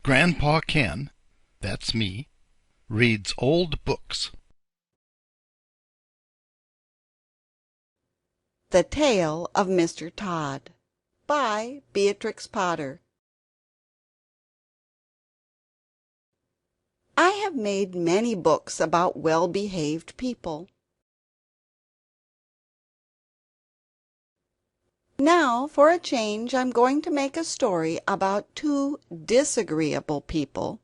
Grandpa Ken, that's me, reads old books. The Tale of Mr. Tod by Beatrix Potter. I have made many books about well-behaved people. Now, for a change, I'm going to make a story about two disagreeable people.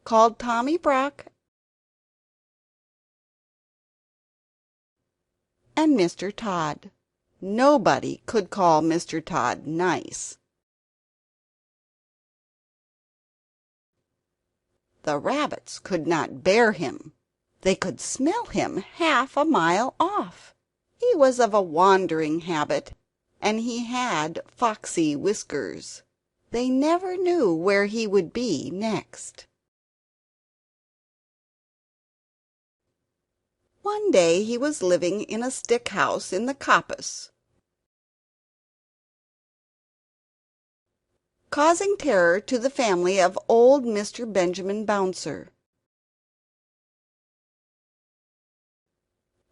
Called Tommy Brock and Mr. Tod. Nobody could call Mr. Tod nice. The rabbits could not bear him. They could smell him half a mile off. He was of a wandering habit, and he had foxy whiskers. They never knew where he would be next. One day he was living in a stick house in the coppice, causing terror to the family of old Mr. Benjamin Bouncer.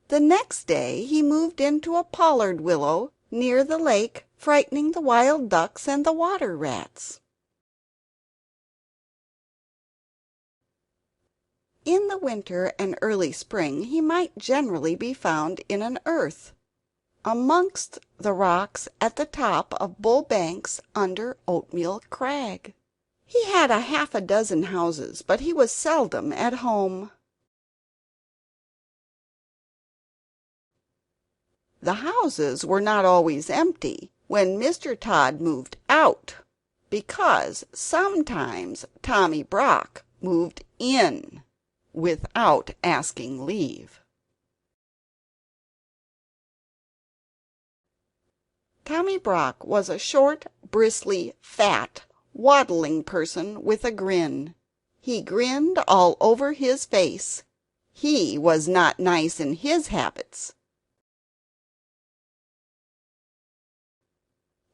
The next day he moved into a pollard willow near the lake, frightening the wild ducks and the water rats. In the winter and early spring he might generally be found in an earth, amongst the rocks at the top of Bull Banks under Oatmeal Crag. He had half a dozen houses, but he was seldom at home. The houses were not always empty when Mr. Tod moved out, because sometimes Tommy Brock moved in without asking leave. Tommy Brock was a short, bristly, fat, waddling person with a grin. He grinned all over his face. He was not nice in his habits.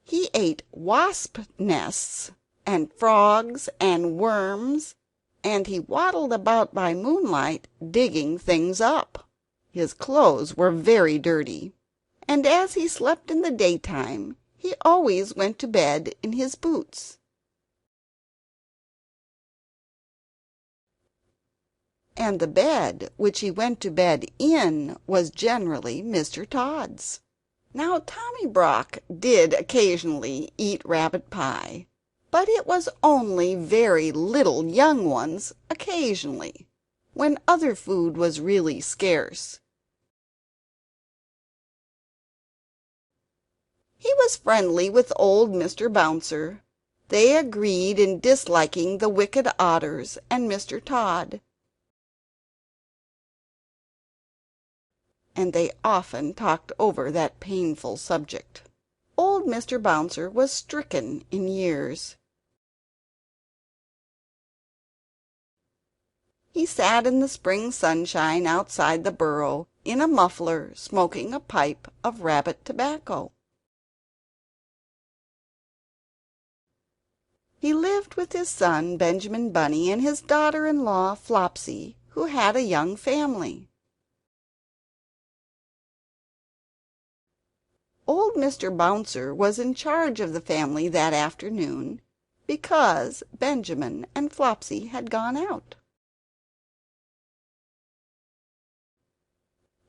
He ate wasp nests and frogs and worms, and he waddled about by moonlight digging things up. His clothes were very dirty, and as he slept in the daytime he always went to bed in his boots. And the bed which he went to bed in was generally Mr. Tod's. Now Tommy Brock did occasionally eat rabbit pie, but it was only very little young ones occasionally, when other food was really scarce. He was friendly with old Mr. Bouncer. They agreed in disliking the wicked otters and Mr. Tod, and they often talked over that painful subject. Old Mr. Bouncer was stricken in years. He sat in the spring sunshine outside the burrow in a muffler, smoking a pipe of rabbit tobacco. He lived with his son Benjamin Bunny and his daughter-in-law Flopsy, who had a young family. Old Mr. Bouncer was in charge of the family that afternoon, because Benjamin and Flopsy had gone out.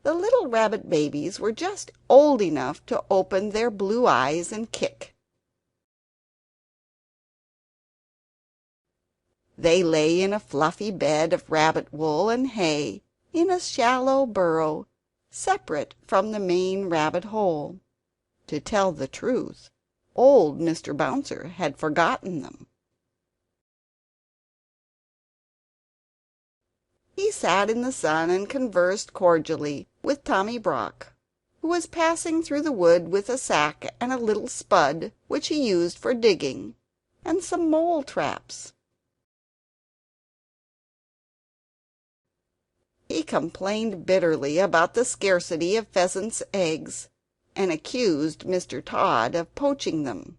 The little rabbit babies were just old enough to open their blue eyes and kick. They lay in a fluffy bed of rabbit wool and hay in a shallow burrow, separate from the main rabbit hole. To tell the truth, old Mr. Bouncer had forgotten them. He sat in the sun and conversed cordially with Tommy Brock, who was passing through the wood with a sack and a little spud which he used for digging, and some mole traps. He complained bitterly about the scarcity of pheasants' eggs, and accused Mr. Tod of poaching them.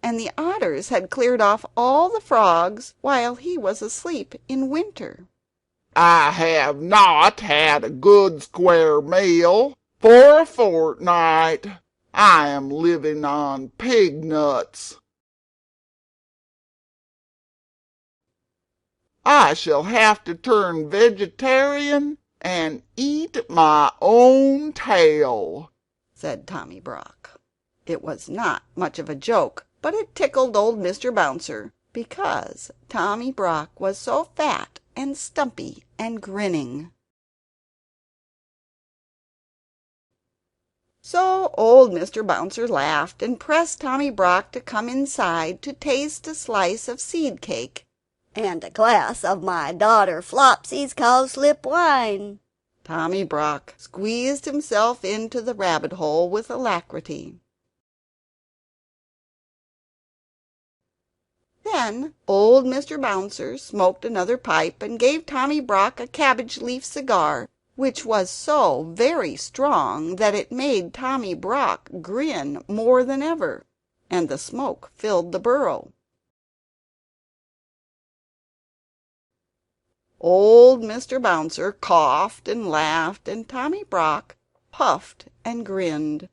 And the otters had cleared off all the frogs while he was asleep in winter. I have not had a good square meal for a fortnight. I am living on pig nuts. I shall have to turn vegetarian and eat my own tail," said Tommy Brock. It was not much of a joke, but it tickled old Mr. Bouncer, because Tommy Brock was so fat and stumpy and grinning. So old Mr. Bouncer laughed and pressed Tommy Brock to come inside to taste a slice of seed cake and a glass of my daughter Flopsy's cowslip wine. Tommy Brock squeezed himself into the rabbit hole with alacrity. Then old Mr. Bouncer smoked another pipe and gave Tommy Brock a cabbage leaf cigar, which was so very strong that it made Tommy Brock grin more than ever, and the smoke filled the burrow. Old Mr. Bouncer coughed and laughed, and Tommy Brock puffed and grinned.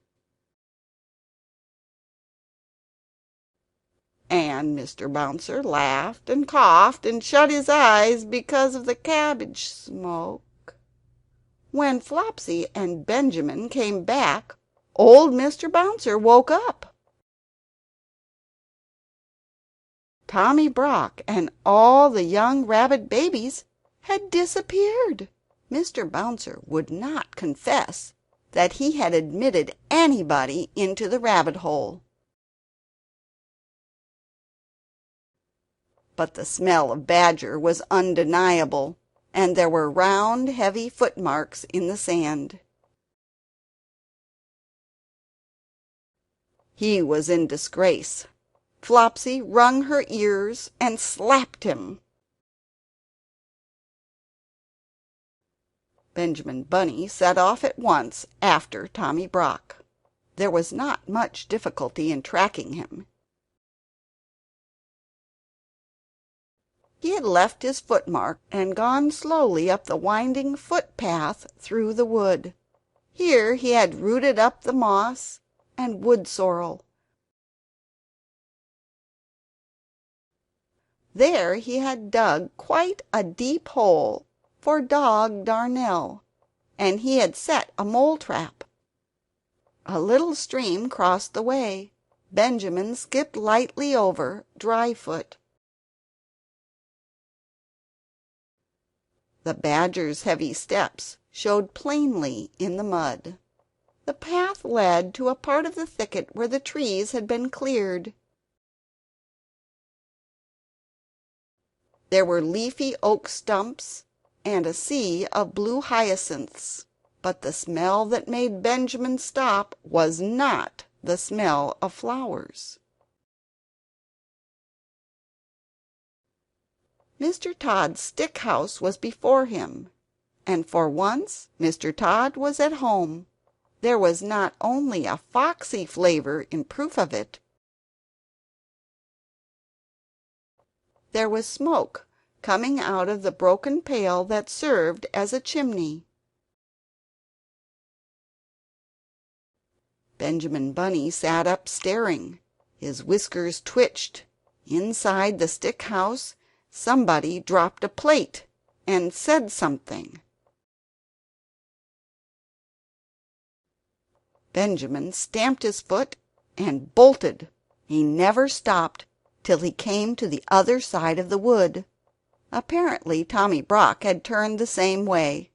And Mr. Bouncer laughed and coughed and shut his eyes because of the cabbage smoke. When Flopsy and Benjamin came back, old Mr. Bouncer woke up. Tommy Brock and all the young rabbit babies had disappeared. Mr. Bouncer would not confess that he had admitted anybody into the rabbit hole. But the smell of badger was undeniable, and there were round, heavy footmarks in the sand. He was in disgrace. Flopsy wrung her ears and slapped him. Benjamin Bunny set off at once after Tommy Brock. There was not much difficulty in tracking him. He had left his footmark and gone slowly up the winding footpath through the wood. Here he had rooted up the moss and wood sorrel. There he had dug quite a deep hole for dog Darnell, and he had set a mole trap. A little stream crossed the way. Benjamin skipped lightly over, dry-foot. The badger's heavy steps showed plainly in the mud. The path led to a part of the thicket where the trees had been cleared. There were leafy oak stumps and a sea of blue hyacinths, but the smell that made Benjamin stop was not the smell of flowers. Mr. Tod's stick house was before him, and for once Mr. Tod was at home. There was not only a foxy flavor in proof of it. There was smoke coming out of the broken pail that served as a chimney. Benjamin Bunny sat up staring. His whiskers twitched. Inside the stick house somebody dropped a plate and said something. Benjamin stamped his foot and bolted. He never stopped till he came to the other side of the wood. Apparently Tommy Brock had turned the same way.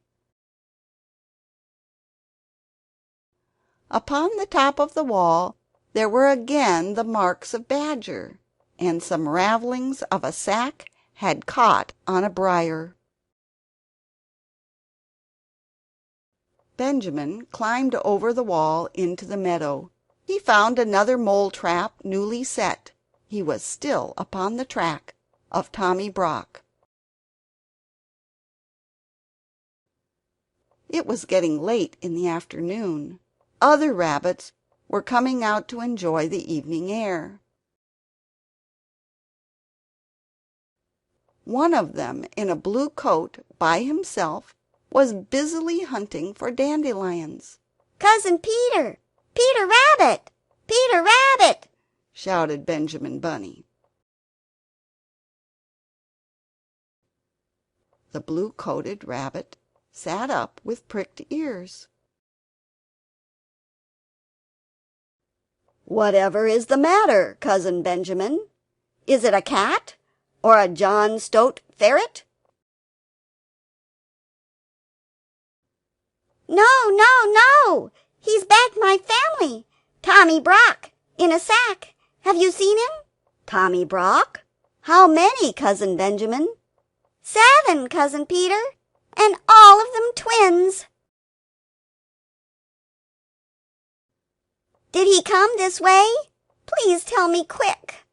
Upon the top of the wall there were again the marks of badger, and some ravelings of a sack had caught on a briar. Benjamin climbed over the wall into the meadow. He found another mole trap newly set. He was still upon the track of Tommy Brock. It was getting late in the afternoon. Other rabbits were coming out to enjoy the evening air. One of them, in a blue coat, by himself, was busily hunting for dandelions. "Cousin Peter! Peter Rabbit! Peter Rabbit!" shouted Benjamin Bunny. The blue-coated rabbit sat up with pricked ears. "Whatever is the matter, Cousin Benjamin? Is it a cat or a John Stoat ferret?" "No, no, no! He's bagged my family. Tommy Brock, in a sack. Have you seen him?" "Tommy Brock? How many, Cousin Benjamin?" "7, Cousin Peter, and all of them twins." "Did he come this way? Please tell me quick."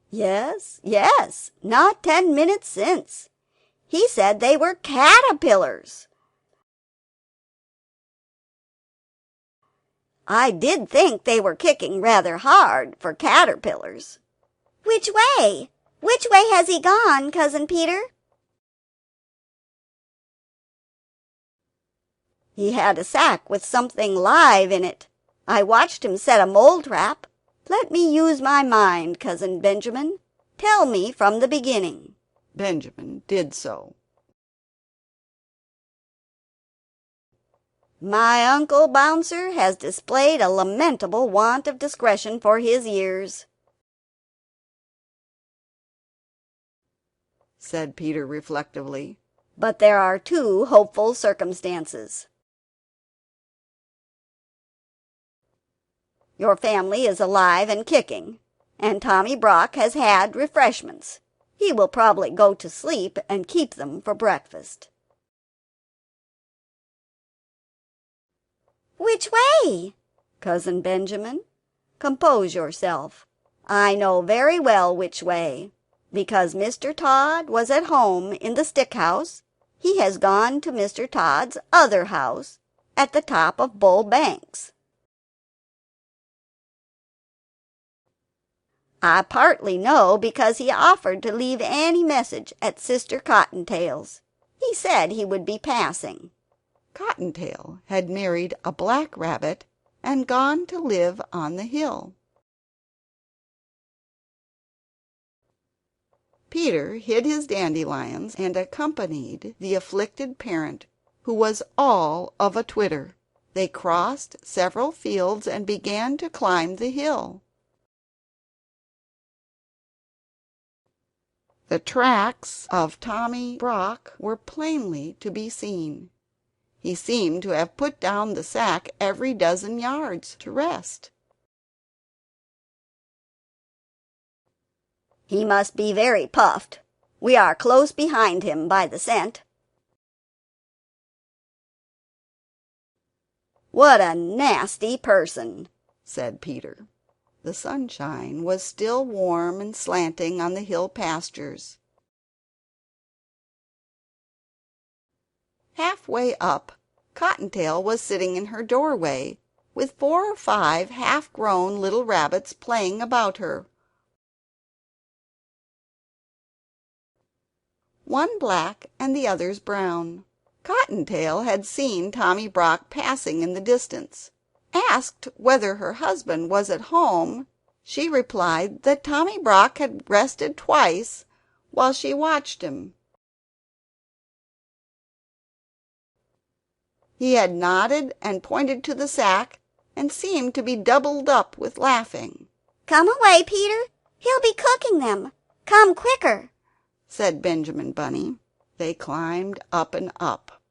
"Yes, yes, not 10 minutes since. He said they were caterpillars." "I did think they were kicking rather hard for caterpillars." "Which way? Which way has he gone, Cousin Peter?" "He had a sack with something live in it. I watched him set a mole trap. Let me use my mind, Cousin Benjamin. Tell me from the beginning." Benjamin did so. "My Uncle Bouncer has displayed a lamentable want of discretion for his years," said Peter reflectively. "but there are 2 hopeful circumstances. Your family is alive and kicking, and Tommy Brock has had refreshments. He will probably go to sleep and keep them for breakfast." "Which way?" "Cousin Benjamin, compose yourself. I know very well which way. Because Mr. Tod was at home in the stick house, he has gone to Mr. Tod's other house at the top of Bull Banks. I partly know because he offered to leave any message at Sister Cottontail's. He said he would be passing." Cottontail had married a black rabbit and gone to live on the hill. Peter hid his dandelions and accompanied the afflicted parent, who was all of a twitter. They crossed several fields and began to climb the hill. The tracks of Tommy Brock were plainly to be seen. He seemed to have put down the sack every dozen yards to rest. "He must be very puffed. We are close behind him by the scent." "What a nasty person!" said Peter. The sunshine was still warm and slanting on the hill pastures. Halfway up, Cottontail was sitting in her doorway, with 4 or 5 half-grown little rabbits playing about her. One black and the others brown. Cottontail had seen Tommy Brock passing in the distance. Asked whether her husband was at home, she replied that Tommy Brock had rested twice while she watched him. He had nodded and pointed to the sack, and seemed to be doubled up with laughing. "Come away, Peter. He'll be cooking them. Come quicker," said Benjamin Bunny. They climbed up and up.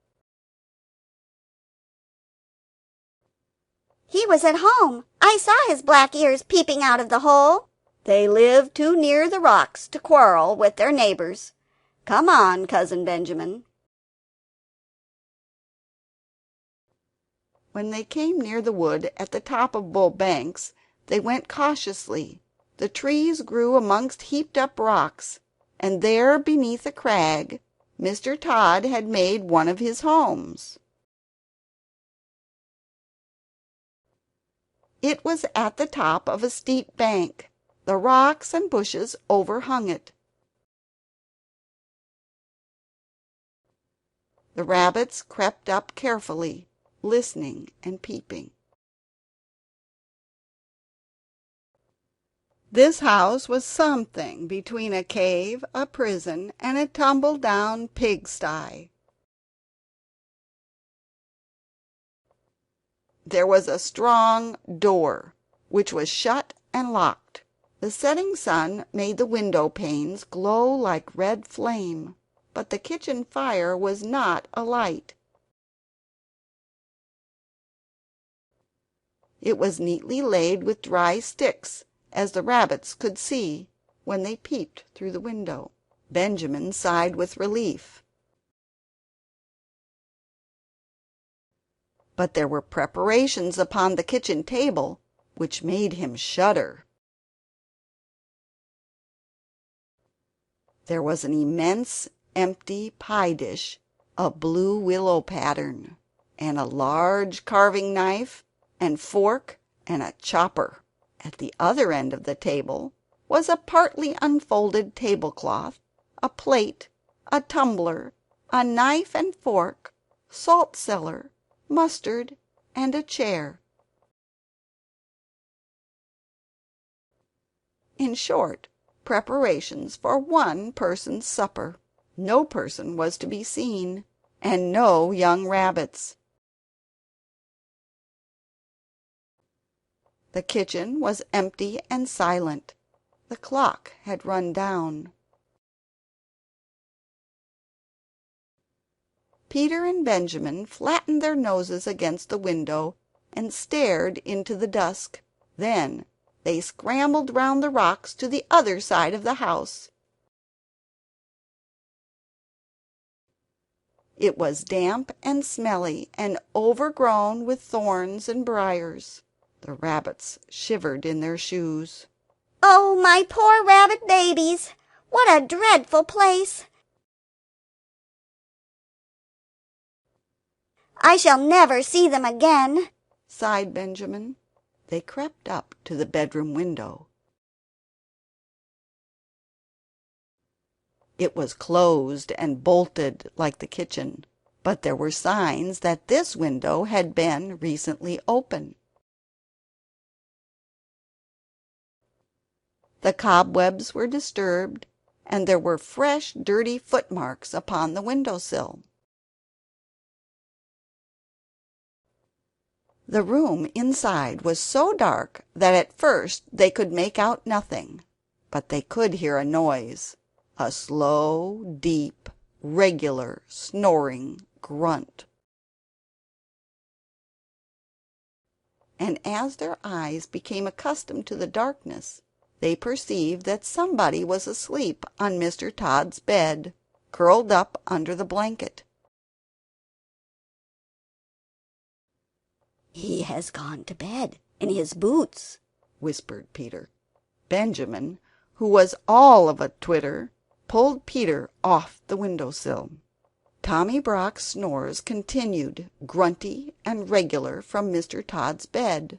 "He was at home. I saw his black ears peeping out of the hole." "They live too near the rocks to quarrel with their neighbors. Come on, Cousin Benjamin." When they came near the wood at the top of Bull Banks, they went cautiously. The trees grew amongst heaped-up rocks, and there beneath a crag Mr. Tod had made one of his homes. It was at the top of a steep bank. The rocks and bushes overhung it. The rabbits crept up carefully, listening and peeping. This house was something between a cave, a prison, and a tumble-down pigsty. There was a strong door, which was shut and locked. The setting sun made the window panes glow like red flame, but the kitchen fire was not alight. It was neatly laid with dry sticks, as the rabbits could see when they peeped through the window. Benjamin sighed with relief. But there were preparations upon the kitchen table which made him shudder. There was an immense empty pie dish of blue willow pattern, and a large carving knife and fork and a chopper. At the other end of the table was a partly unfolded tablecloth, a plate, a tumbler, a knife and fork, salt cellar, mustard, and a chair. In short, preparations for one person's supper. No person was to be seen, and no young rabbits. The kitchen was empty and silent. The clock had run down. Peter and Benjamin flattened their noses against the window and stared into the dusk. Then they scrambled round the rocks to the other side of the house. It was damp and smelly and overgrown with thorns and briars. The rabbits shivered in their shoes. "Oh, my poor rabbit babies! What a dreadful place! I shall never see them again," sighed Benjamin. They crept up to the bedroom window. It was closed and bolted like the kitchen, but there were signs that this window had been recently open. The cobwebs were disturbed, and there were fresh dirty footmarks upon the window-sill. The room inside was so dark that at first they could make out nothing, but they could hear a noise, a slow, deep, regular, snoring grunt. And as their eyes became accustomed to the darkness, they perceived that somebody was asleep on Mr. Tod's bed, curled up under the blanket. "He has gone to bed in his boots," whispered Peter. Benjamin, who was all of a twitter, pulled Peter off the window-sill. Tommy Brock's snores continued, grunty and regular, from Mr. Tod's bed.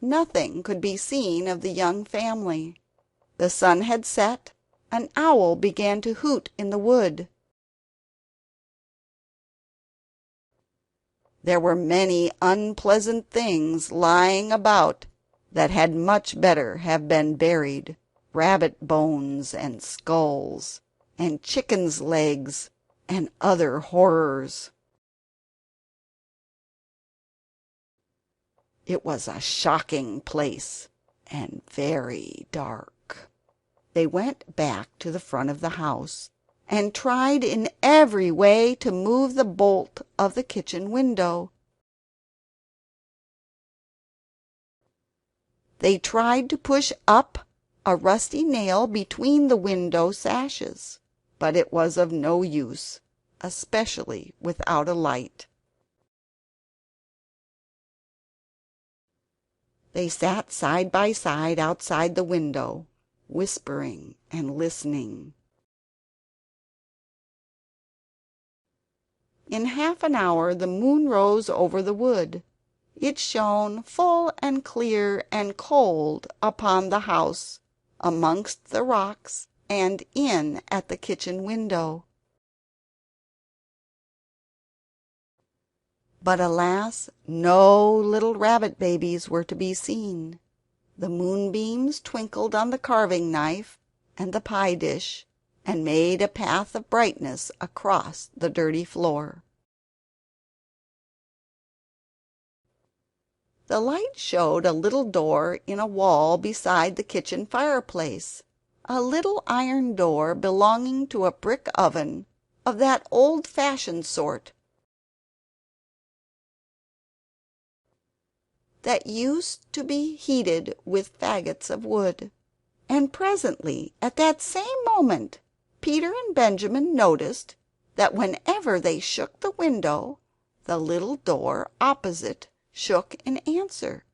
Nothing could be seen of the young family. The sun had set. An owl began to hoot in the wood. There were many unpleasant things lying about that had much better have been buried. Rabbit bones and skulls, and chickens' legs, and other horrors. It was a shocking place, and very dark. They went back to the front of the house, and tried in every way to move the bolt of the kitchen window. They tried to push up a rusty nail between the window sashes, but it was of no use, especially without a light. They sat side by side outside the window, whispering and listening. In half an hour the moon rose over the wood. It shone full and clear and cold upon the house, amongst the rocks, and in at the kitchen window. But alas, no little rabbit babies were to be seen. The moonbeams twinkled on the carving knife and the pie dish, and made a path of brightness across the dirty floor. The light showed a little door in a wall beside the kitchen fireplace, a little iron door belonging to a brick oven of that old-fashioned sort that used to be heated with faggots of wood. And presently, at that same moment, Peter and Benjamin noticed that whenever they shook the window, the little door opposite shook in answer.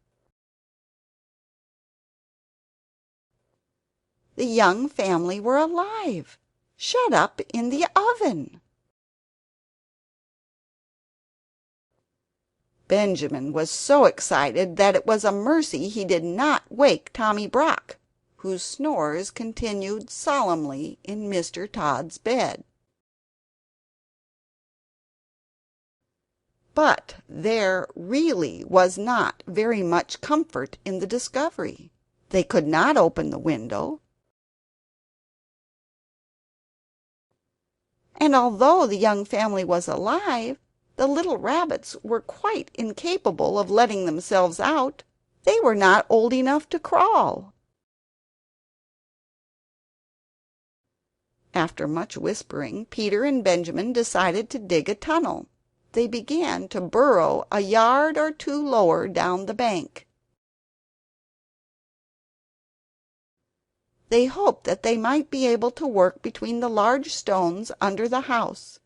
The young family were alive, shut up in the oven. Benjamin was so excited that it was a mercy he did not wake Tommy Brock, whose snores continued solemnly in Mr. Tod's bed. But there really was not very much comfort in the discovery. They could not open the window, and although the young family was alive, the little rabbits were quite incapable of letting themselves out. They were not old enough to crawl. After much whispering, Peter and Benjamin decided to dig a tunnel. They began to burrow a yard or two lower down the bank. They hoped that they might be able to work between the large stones under the house.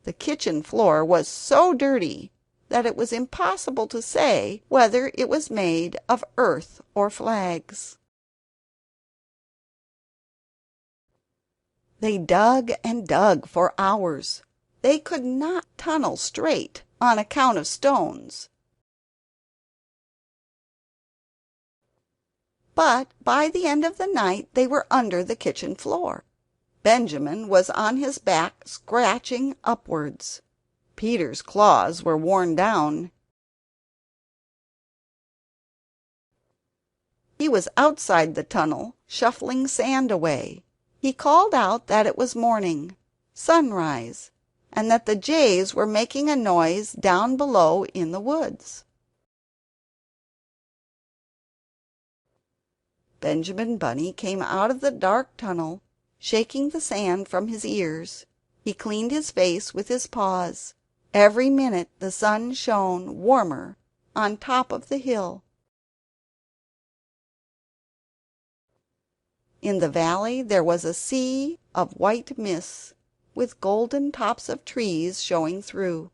The kitchen floor was so dirty that it was impossible to say whether it was made of earth or flags. They dug and dug for hours. They could not tunnel straight on account of stones. But by the end of the night they were under the kitchen floor. Benjamin was on his back scratching upwards. Peter's claws were worn down. He was outside the tunnel, shuffling sand away. He called out that it was morning, sunrise, and that the jays were making a noise down below in the woods. Benjamin Bunny came out of the dark tunnel, shaking the sand from his ears. He cleaned his face with his paws. Every minute the sun shone warmer on top of the hill. In the valley there was a sea of white mists, with golden tops of trees showing through.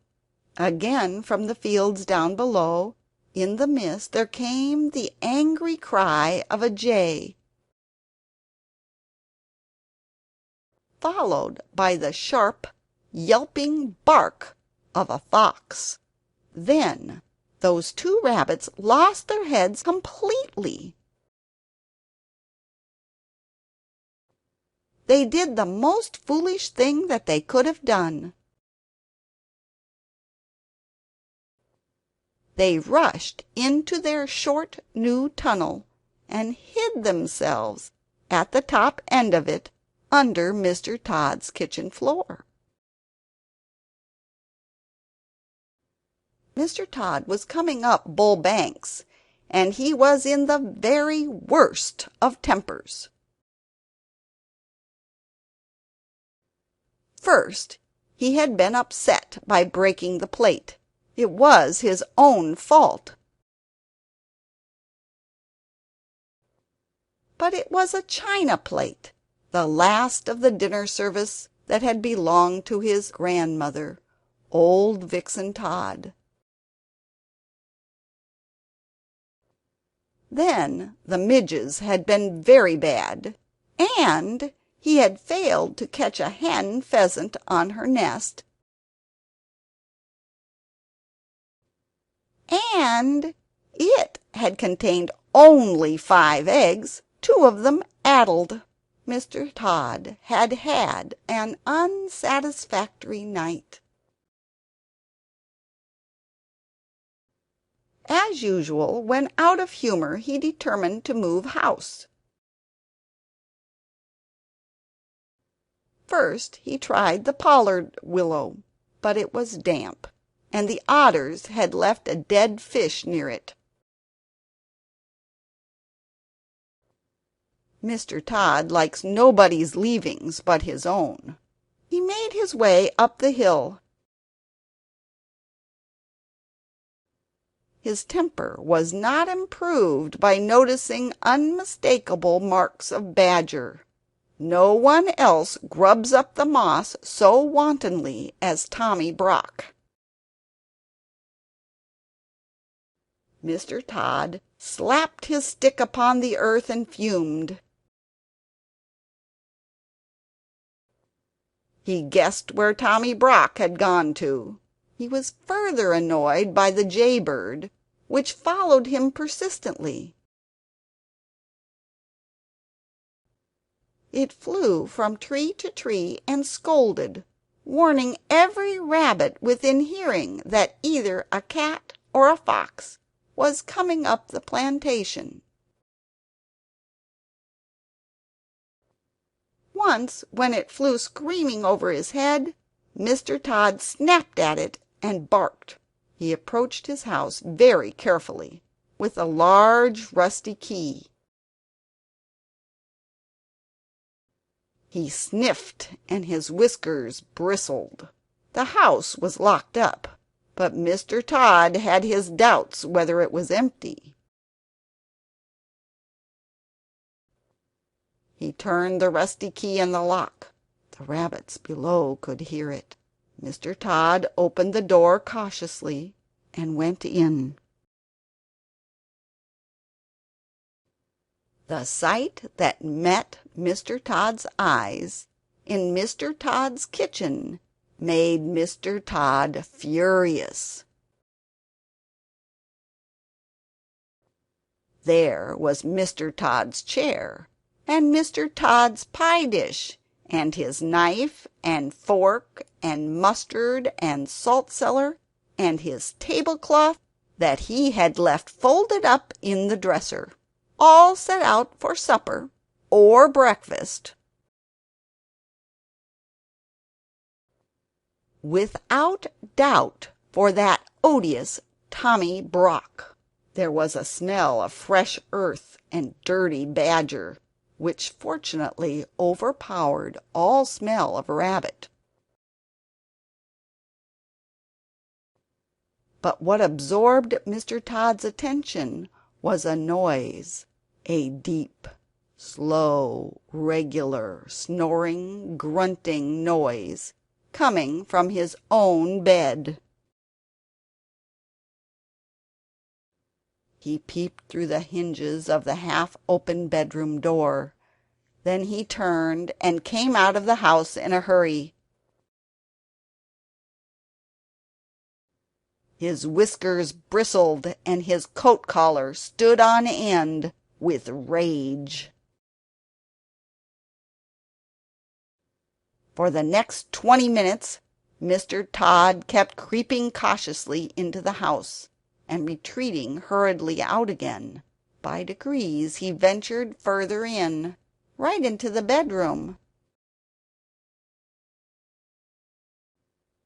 Again from the fields down below, in the mist, there came the angry cry of a jay, followed by the sharp, yelping bark of a fox. Then those two rabbits lost their heads completely. They did the most foolish thing that they could have done. They rushed into their short new tunnel and hid themselves at the top end of it under Mr. Tod's kitchen floor. Mr. Tod was coming up Bull Banks, and he was in the very worst of tempers. First, he had been upset by breaking the plate. It was his own fault. But it was a china plate, the last of the dinner service that had belonged to his grandmother, old Vixen Tod. Then the midges had been very bad, and He had failed to catch a hen pheasant on her nest, and it had contained only 5 eggs, 2 of them addled. Mr. Tod had had an unsatisfactory night. As usual, when out of humor, he determined to move house. First he tried the pollard willow, but it was damp, and the otters had left a dead fish near it. Mr. Tod likes nobody's leavings but his own. He made his way up the hill. His temper was not improved by noticing unmistakable marks of badger. No one else grubs up the moss so wantonly as Tommy Brock. Mr. Tod slapped his stick upon the earth and fumed. He guessed where Tommy Brock had gone to. He was further annoyed by the jaybird, which followed him persistently. It flew from tree to tree and scolded, warning every rabbit within hearing that either a cat or a fox was coming up the plantation. Once, when it flew screaming over his head, Mr. Tod snapped at it and barked. He approached his house very carefully, with a large rusty key. He sniffed and his whiskers bristled. The house was locked up, but Mr. Tod had his doubts whether it was empty. He turned the rusty key in the lock. The rabbits below could hear it. Mr. Tod opened the door cautiously and went in. The sight that met Mr. Tod's eyes in Mr. Tod's kitchen made Mr. Tod furious. There was Mr. Tod's chair, and Mr. Tod's pie dish, and his knife and fork and mustard and salt cellar, and his tablecloth that he had left folded up in the dresser, all set out for supper or breakfast. Without doubt for that odious Tommy Brock. There was a smell of fresh earth and dirty badger, which fortunately overpowered all smell of rabbit. But what absorbed Mr. Tod's attention was a noise, a deep, slow, regular, snoring, grunting noise coming from his own bed. He peeped through the hinges of the half-open bedroom door. Then he turned and came out of the house in a hurry. His whiskers bristled and his coat collar stood on end with rage. For the next 20 minutes Mr. Tod kept creeping cautiously into the house and retreating hurriedly out again. By degrees he ventured further in, right into the bedroom.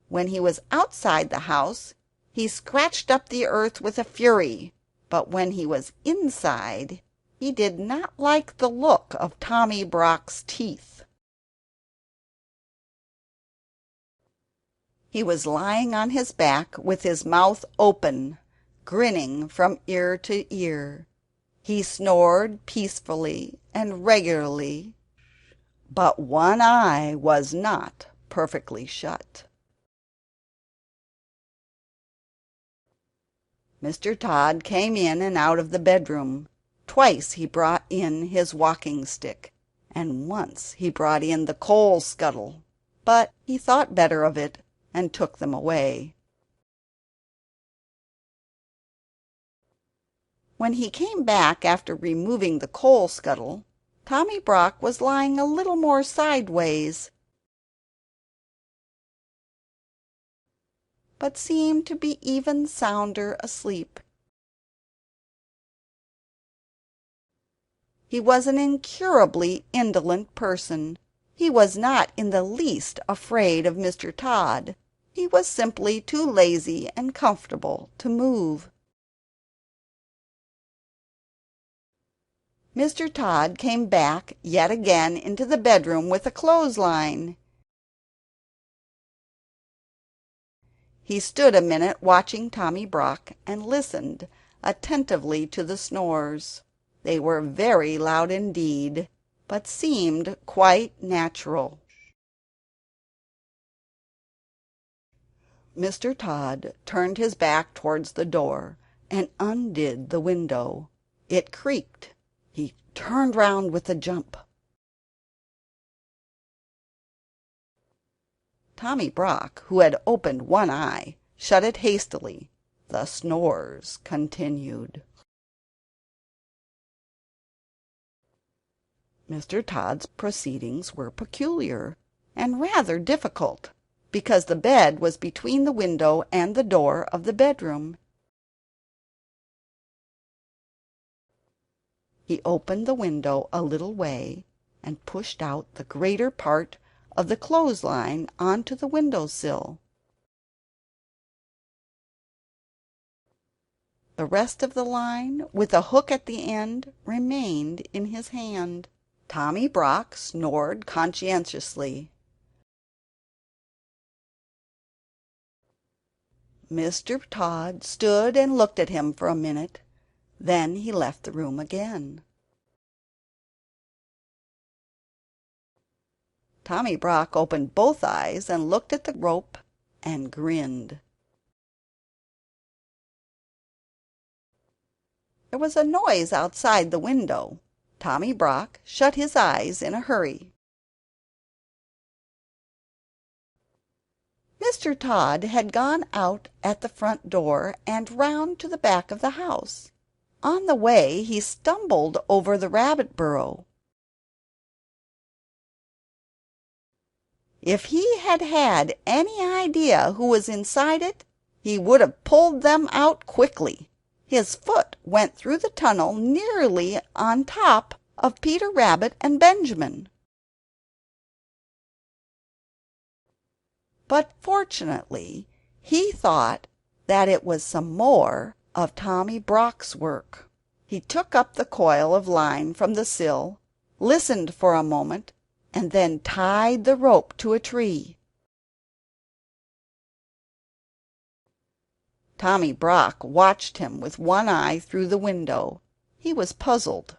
When he was outside the house, he scratched up the earth with a fury, but when he was inside, he did not like the look of Tommy Brock's teeth. He was lying on his back with his mouth open, grinning from ear to ear. He snored peacefully and regularly, but one eye was not perfectly shut. Mr. Tod came in and out of the bedroom. Twice he brought in his walking-stick, and once he brought in the coal scuttle, but he thought better of it and took them away. When he came back after removing the coal scuttle, Tommy Brock was lying a little more sideways, but seemed to be even sounder asleep. He was an incurably indolent person. He was not in the least afraid of Mr. Tod. He was simply too lazy and comfortable to move. Mr. Tod came back yet again into the bedroom with a clothesline. He stood a minute watching Tommy Brock and listened attentively to the snores. They were very loud indeed, but seemed quite natural. Mr. Tod turned his back towards the door and undid the window. It creaked. He turned round with a jump. Tommy Brock, who had opened one eye, shut it hastily. The snores continued. Mr. Tod's proceedings were peculiar, and rather difficult, because the bed was between the window and the door of the bedroom. He opened the window a little way and pushed out the greater part of the clothesline on to the window-sill. The rest of the line, with a hook at the end, remained in his hand. Tommy Brock snored conscientiously. Mr. Tod stood and looked at him for a minute. Then he left the room again. Tommy Brock opened both eyes and looked at the rope and grinned. There was a noise outside the window. Tommy Brock shut his eyes in a hurry. Mr. Tod had gone out at the front door and round to the back of the house. On the way he stumbled over the rabbit burrow. If he had had any idea who was inside it, he would have pulled them out quickly. His foot went through the tunnel nearly on top of Peter Rabbit and Benjamin. But fortunately he thought that it was some more of Tommy Brock's work. He took up the coil of line from the sill, listened for a moment, and then tied the rope to a tree. Tommy Brock watched him with one eye through the window. He was puzzled.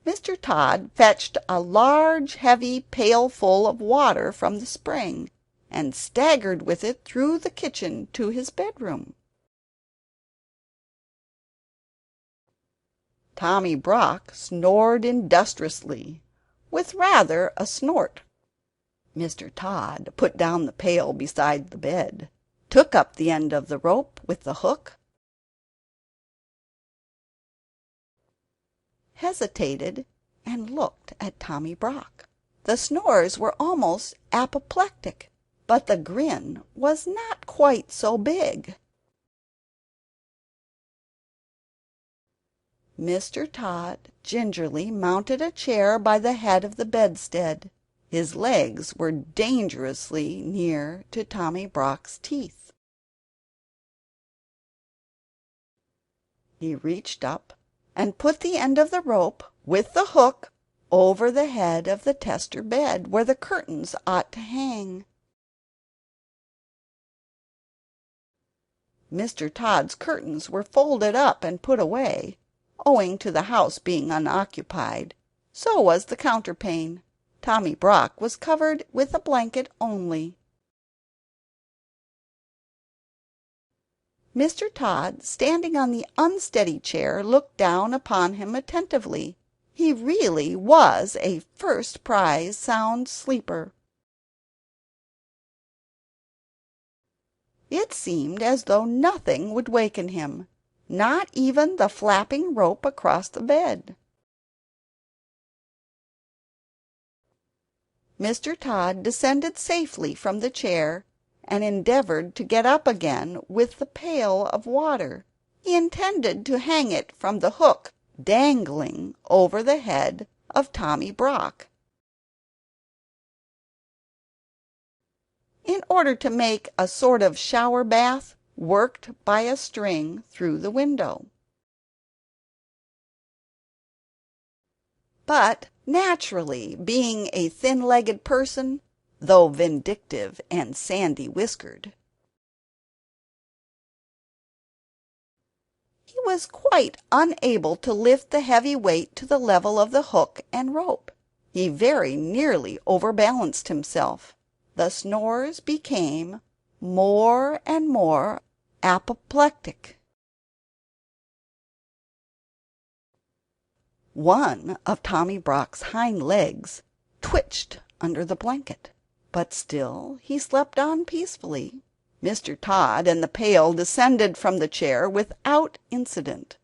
Mr. Tod fetched a large heavy pailful of water from the spring, and staggered with it through the kitchen to his bedroom. Tommy Brock snored industriously, with rather a snort. Mr. Tod put down the pail beside the bed, took up the end of the rope with the hook, hesitated, and looked at Tommy Brock. The snores were almost apoplectic, but the grin was not quite so big. Mr. Tod gingerly mounted a chair by the head of the bedstead. His legs were dangerously near to Tommy Brock's teeth. He reached up and put the end of the rope, with the hook, over the head of the tester bed, where the curtains ought to hang. Mr. Tod's curtains were folded up and put away, owing to the house being unoccupied. So was the counterpane. Tommy Brock was covered with a blanket only. Mr. Tod, standing on the unsteady chair, looked down upon him attentively. He really was a first-prize sound sleeper. It seemed as though nothing would waken him, not even the flapping rope across the bed. Mr. Tod descended safely from the chair and endeavored to get up again with the pail of water. He intended to hang it from the hook dangling over the head of Tommy Brock, in order to make a sort of shower bath worked by a string through the window. But naturally, being a thin-legged person, though vindictive and sandy-whiskered, he was quite unable to lift the heavy weight to the level of the hook and rope. He very nearly overbalanced himself. The snores became more and more apoplectic. One of Tommy Brock's hind legs twitched under the blanket, but still he slept on peacefully. Mr. Tod and the pail descended from the chair without incident.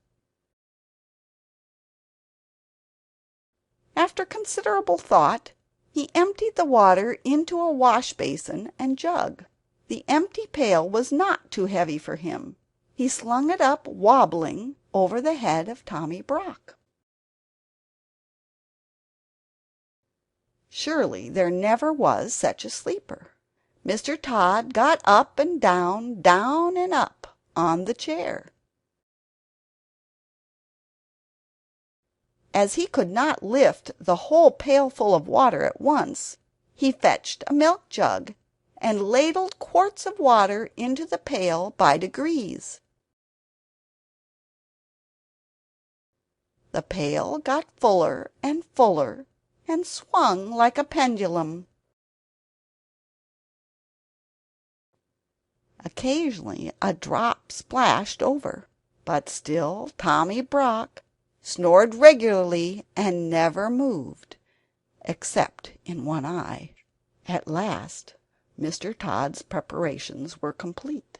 After considerable thought, he emptied the water into a wash-basin and jug. The empty pail was not too heavy for him. He slung it up wobbling over the head of Tommy Brock. Surely there never was such a sleeper. Mr. Tod got up and down, down and up on the chair. As he could not lift the whole pailful of water at once, he fetched a milk jug and ladled quarts of water into the pail by degrees. The pail got fuller and fuller and swung like a pendulum. Occasionally a drop splashed over, but still Tommy Brock snored regularly and never moved, except in one eye. At last Mr. Tod's preparations were complete.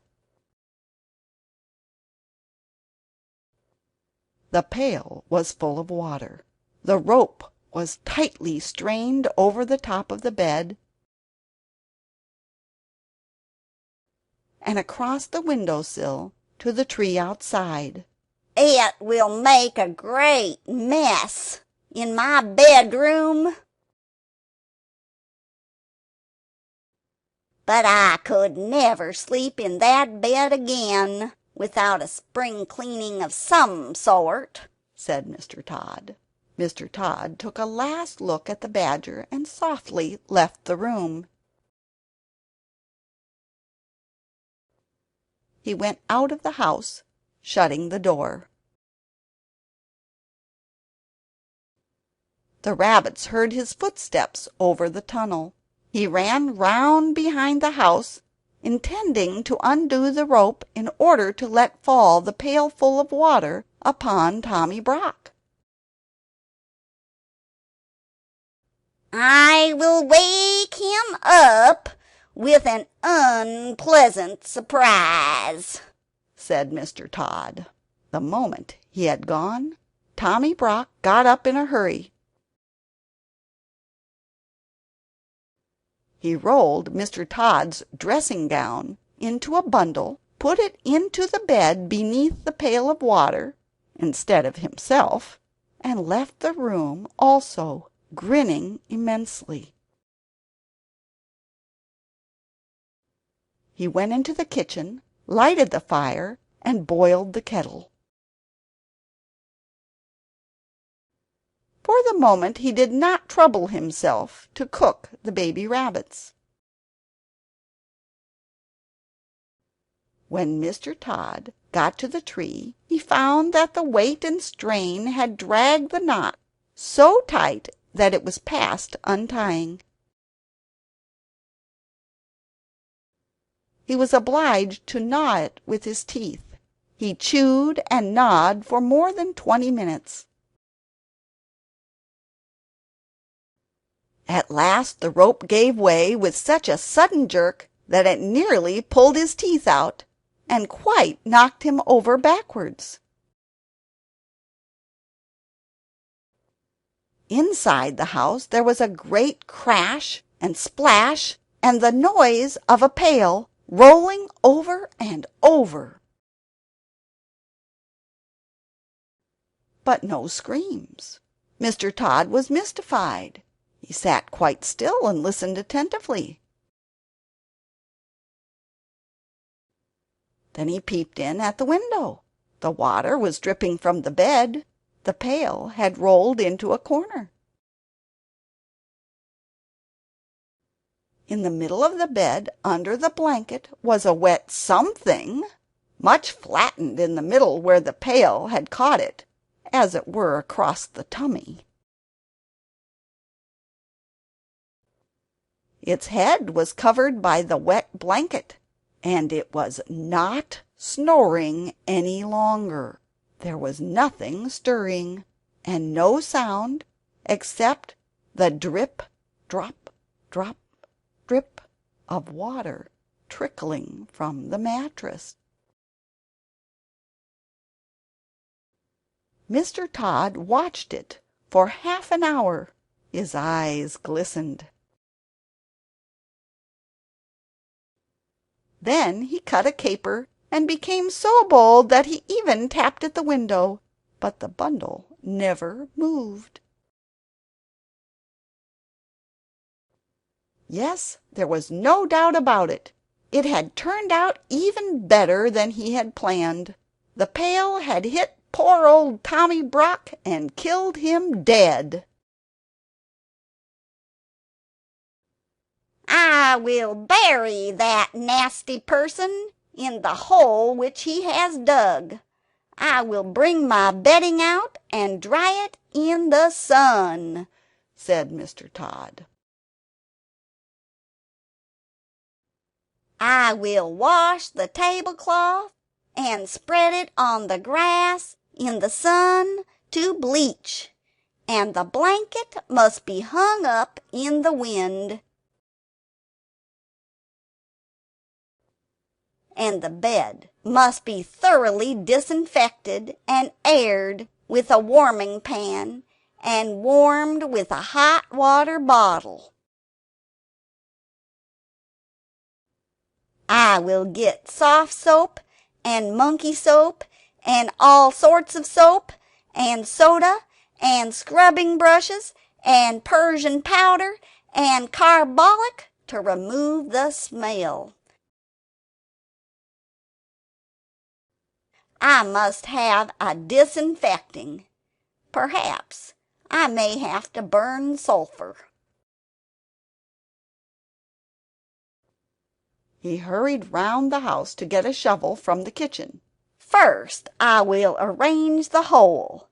The pail was full of water. The rope was tightly strained over the top of the bed and across the window-sill to the tree outside. "It will make a great mess in my bedroom, but I could never sleep in that bed again without a spring cleaning of some sort," said Mr. Tod. Mr. Tod took a last look at the badger and softly left the room. He went out of the house, shutting the door. The rabbits heard his footsteps over the tunnel. He ran round behind the house, intending to undo the rope in order to let fall the pailful of water upon Tommy Brock. "I will wake him up with an unpleasant surprise," said Mr. Tod. The moment he had gone, Tommy Brock got up in a hurry. He rolled Mr. Tod's dressing-gown into a bundle, put it into the bed beneath the pail of water instead of himself, and left the room also, grinning immensely. He went into the kitchen, lighted the fire, and boiled the kettle. For the moment he did not trouble himself to cook the baby rabbits. When Mr. Tod got to the tree, he found that the weight and strain had dragged the knot so tight that it was past untying. he was obliged to gnaw it with his teeth. He chewed and gnawed for more than 20 minutes. At last the rope gave way with such a sudden jerk that it nearly pulled his teeth out, and quite knocked him over backwards. Inside the house there was a great crash and splash, and the noise of a pail rolling over and over. But no screams. Mr. Tod was mystified. He sat quite still and listened attentively. Then he peeped in at the window. The water was dripping from the bed. The pail had rolled into a corner. In the middle of the bed, under the blanket, was a wet something, much flattened in the middle where the pail had caught it, as it were across the tummy. Its head was covered by the wet blanket, and it was not snoring any longer. There was nothing stirring, and no sound except the drip, drop, drop, drip of water trickling from the mattress. Mr. Tod watched it for half an hour. His eyes glistened. Then he cut a caper and became so bold that he even tapped at the window, but the bundle never moved. Yes, there was no doubt about it. It had turned out even better than he had planned. The pail had hit poor old Tommy Brock and killed him dead. I will bury that nasty person in the hole which he has dug. I will bring my bedding out and dry it in the sun," said Mr. Tod. "I will wash the tablecloth and spread it on the grass in the sun to bleach, and the blanket must be hung up in the wind, and the bed must be thoroughly disinfected and aired with a warming pan and warmed with a hot water bottle. I will get soft soap and monkey soap and all sorts of soap and soda and scrubbing brushes and Persian powder and carbolic to remove the smell. I must have a disinfecting. Perhaps I may have to burn sulphur." He hurried round the house to get a shovel from the kitchen. "First I will arrange the hole.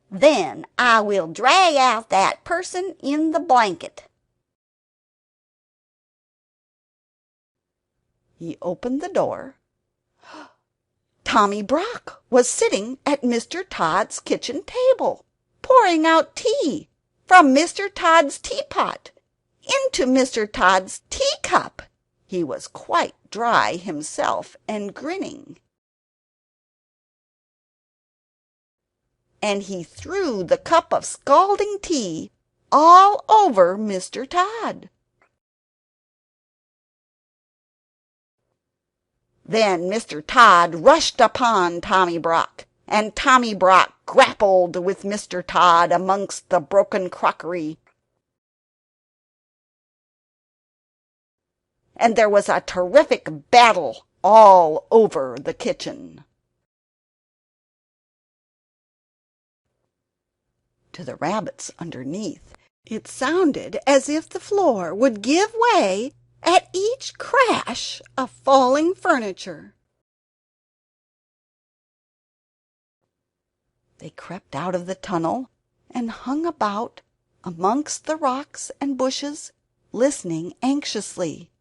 Then I will drag out that person in the blanket." He opened the door. Tommy Brock was sitting at Mr. Tod's kitchen table, pouring out tea from Mr. Tod's teapot into Mr. Tod's teacup. He was quite dry himself and grinning. And he threw the cup of scalding tea all over Mr. Tod. Then Mr. Tod rushed upon Tommy Brock, and Tommy Brock grappled with Mr. Tod amongst the broken crockery, and there was a terrific battle all over the kitchen. To the rabbits underneath, it sounded as if the floor would give way at each crash of falling furniture. They crept out of the tunnel and hung about amongst the rocks and bushes, listening anxiously.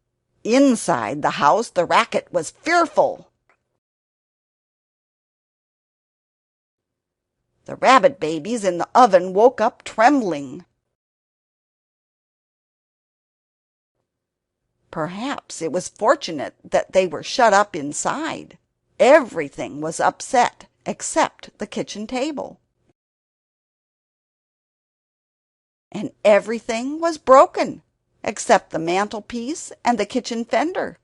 Inside the house the racket was fearful. The rabbit babies in the oven woke up trembling. Perhaps it was fortunate that they were shut up inside. Everything was upset except the kitchen table. And everything was broken except the mantelpiece and the kitchen fender.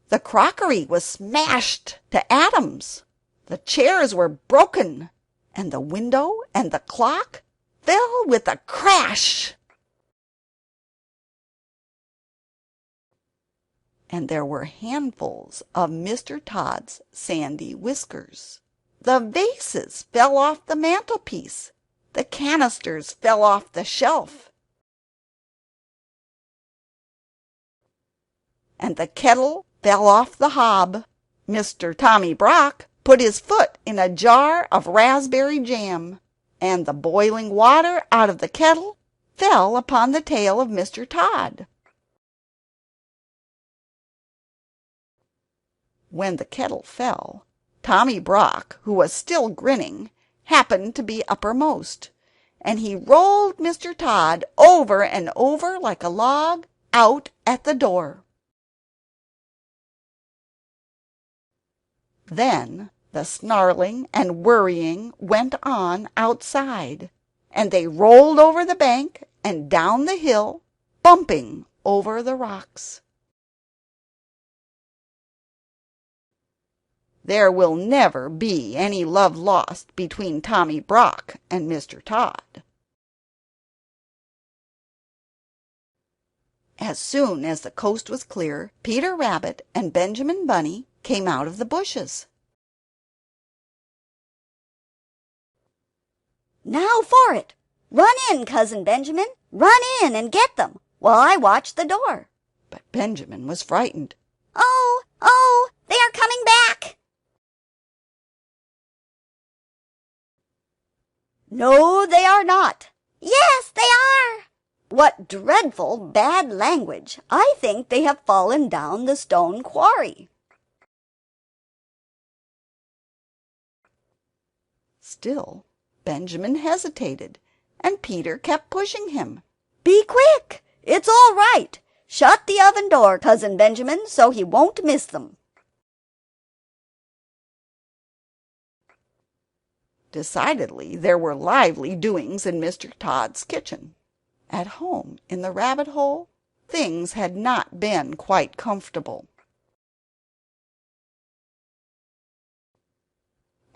The crockery was smashed to atoms. The chairs were broken, and the window and the clock fell with a crash. And there were handfuls of Mr. Tod's sandy whiskers. The vases fell off the mantelpiece. The canisters fell off the shelf. And the kettle fell off the hob. Mr. Tommy Brock put his foot in a jar of raspberry jam, and the boiling water out of the kettle fell upon the tail of Mr. Tod. When the kettle fell, Tommy Brock, who was still grinning, happened to be uppermost, and he rolled Mr. Tod over and over like a log out at the door. Then the snarling and worrying went on outside, and they rolled over the bank and down the hill, bumping over the rocks. There will never be any love lost between Tommy Brock and Mr. Tod. As soon as the coast was clear, Peter Rabbit and Benjamin Bunny came out of the bushes. Now for it! Run in, Cousin Benjamin! Run in and get them, while I watch the door. But Benjamin was frightened. Oh, oh, they are coming back! No, they are not. Yes, they are. What dreadful bad language! I think they have fallen down the stone quarry. Still Benjamin hesitated, and Peter kept pushing him. Be quick! It's all right. Shut the oven door, Cousin Benjamin, so he won't miss them. Decidedly there were lively doings in Mr. Tod's kitchen. At home in the rabbit hole things had not been quite comfortable.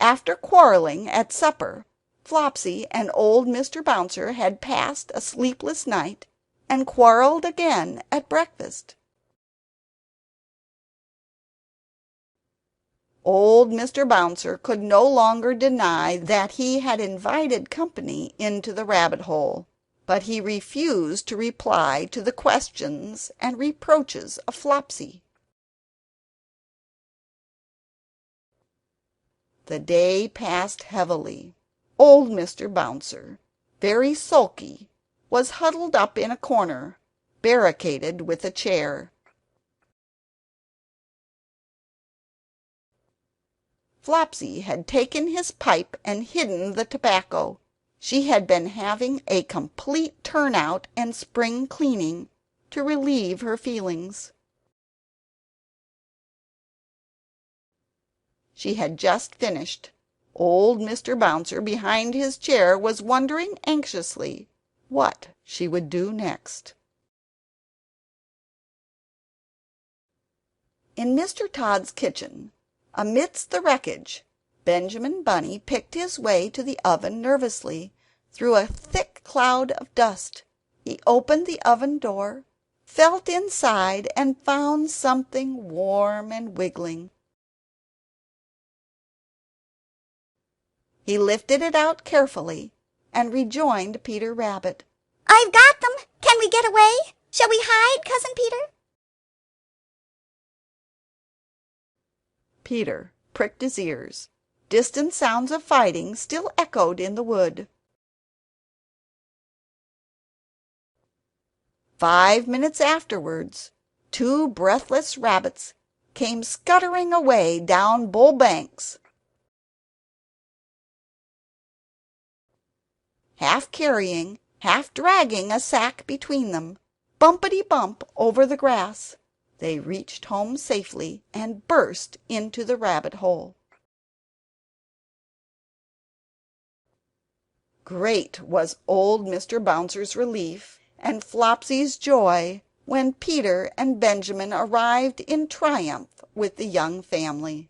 After quarreling at supper, Flopsy and old Mr. Bouncer had passed a sleepless night and quarreled again at breakfast. Old Mr. Bouncer could no longer deny that he had invited company into the rabbit hole, but he refused to reply to the questions and reproaches of Flopsy. The day passed heavily. Old Mr. Bouncer, very sulky, was huddled up in a corner, barricaded with a chair. Flopsy had taken his pipe and hidden the tobacco. She had been having a complete turn-out and spring cleaning to relieve her feelings. She had just finished. Old Mr. Bouncer behind his chair was wondering anxiously what she would do next. In Mr. Tod's kitchen, amidst the wreckage, Benjamin Bunny picked his way to the oven nervously through a thick cloud of dust. He opened the oven door, felt inside, and found something warm and wiggling. He lifted it out carefully and rejoined Peter Rabbit. I've got them! Can we get away? Shall we hide, Cousin Peter? Peter pricked his ears. Distant sounds of fighting still echoed in the wood. 5 minutes afterwards, 2 breathless rabbits came scuttering away down Bull Banks, half carrying, half dragging a sack between them. Bumpety-bump over the grass, they reached home safely and burst into the rabbit hole. Great was old Mr. Bouncer's relief and Flopsy's joy when Peter and Benjamin arrived in triumph with the young family.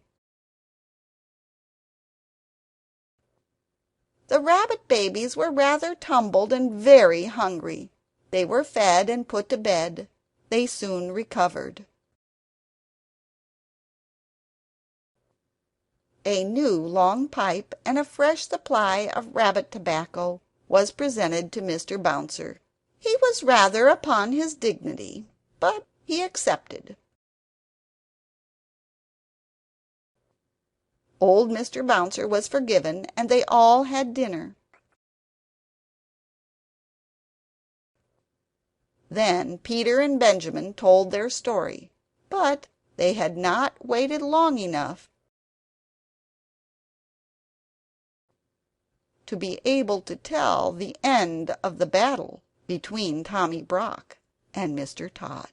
The rabbit babies were rather tumbled and very hungry. They were fed and put to bed. They soon recovered. A new long pipe and a fresh supply of rabbit tobacco was presented to Mr. Bouncer. He was rather upon his dignity, but he accepted. Old Mr. Bouncer was forgiven, and they all had dinner. Then Peter and Benjamin told their story, but they had not waited long enough to be able to tell the end of the battle between Tommy Brock and Mr. Tod.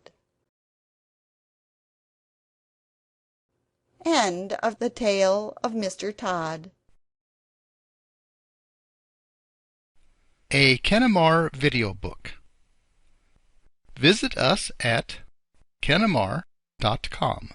End of the tale of Mr. Tod. A Kenamar Videobook. Visit us at kenamar.com.